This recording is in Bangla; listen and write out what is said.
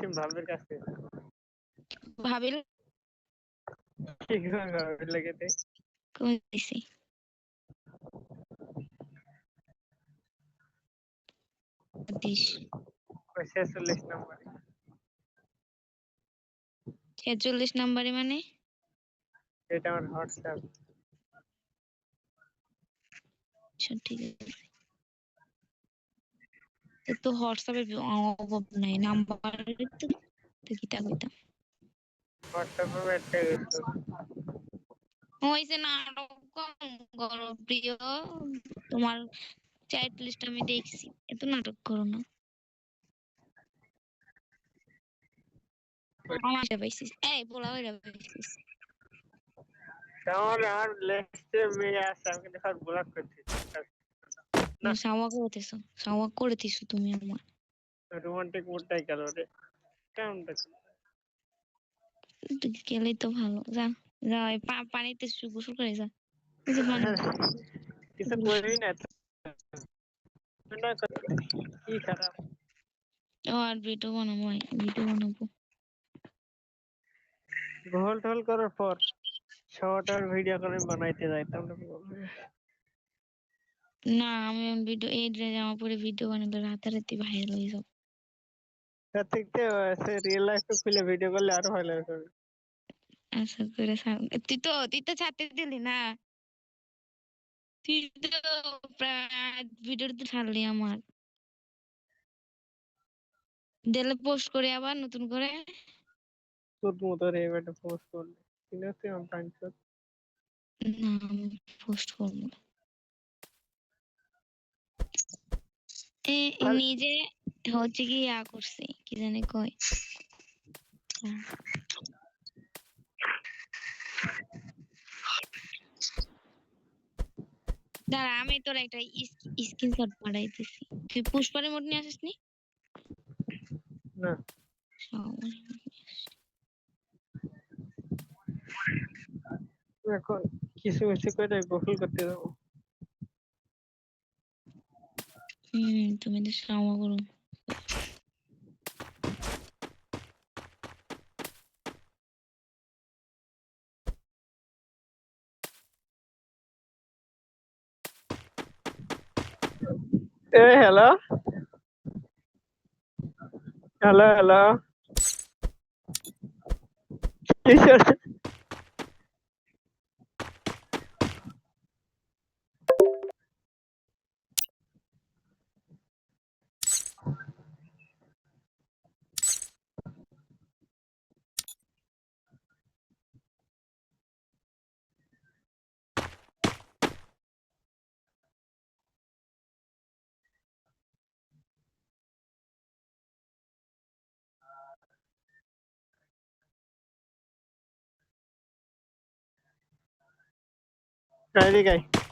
সিম ভাবির কাছে ভাবিল কি করে ভাবির লাগেতে কই দিছি 46 নম্বর 46 নম্বরে মানে এটা আমার হোয়াটসঅ্যাপ আচ্ছা ঠিক আছে তো হোয়াটসঅ্যাপে অভাব নাই নাম্বার তো কিটা কইতাম হোয়াটসঅ্যাপে একটা গেছে হইছে নাটক কম করো প্রিয় তোমার চ্যাট লিস্ট আমি দেখছি এত নাটক করো না আমার পাইছিস এই পোলা হইরা পাইছিস আমার আর লিস্টে মেয়ে আছে আমি কিন্তু আর ব্লক করছি না সাওয়া করে দিছো তুমি আমার রোমান্টিক মুডটাই গেল রে কেমনটা গেলেই তো ভালো যা যা ওই পানিতে গোসল করে যা ওই যে পানি কিছু করি না না কি খারাপ আর ভিডিও বানাবো গোল টোল করার পর শর্ট আর ভিডিও করে বানাইতে যাইতাম না আমি ভিডিও এই ড্রেস জামা পরে ভিডিও বানালে রাতারাতি ভাইরাল হয়ে যাবো তার থেকে রিয়েল লাইফে খুলে ভিডিও করলে আরো ভালো লাগবে আশা করে তুই তো ছাড়তে দিলি না তুই তো ভিডিও তো ছাড়লি আমার দিলে পোস্ট করে আবার নতুন করে তোর মতো রে একটা পোস্ট করলে কিনা তুই আমার টাইম না আমি পোস্ট করবো নিজে হচ্ছে কি ইয়া করছে কি জানি কয় দাঁড়া আমি তোর একটা স্ক্রিনশট পাঠাইতেছি তুই পুষ্পারের মোড নিয়ে আসিস নি না এখন কিছু কিছু করে গোসল করতে যাবো তুমি তো সামা করো hello Ready guy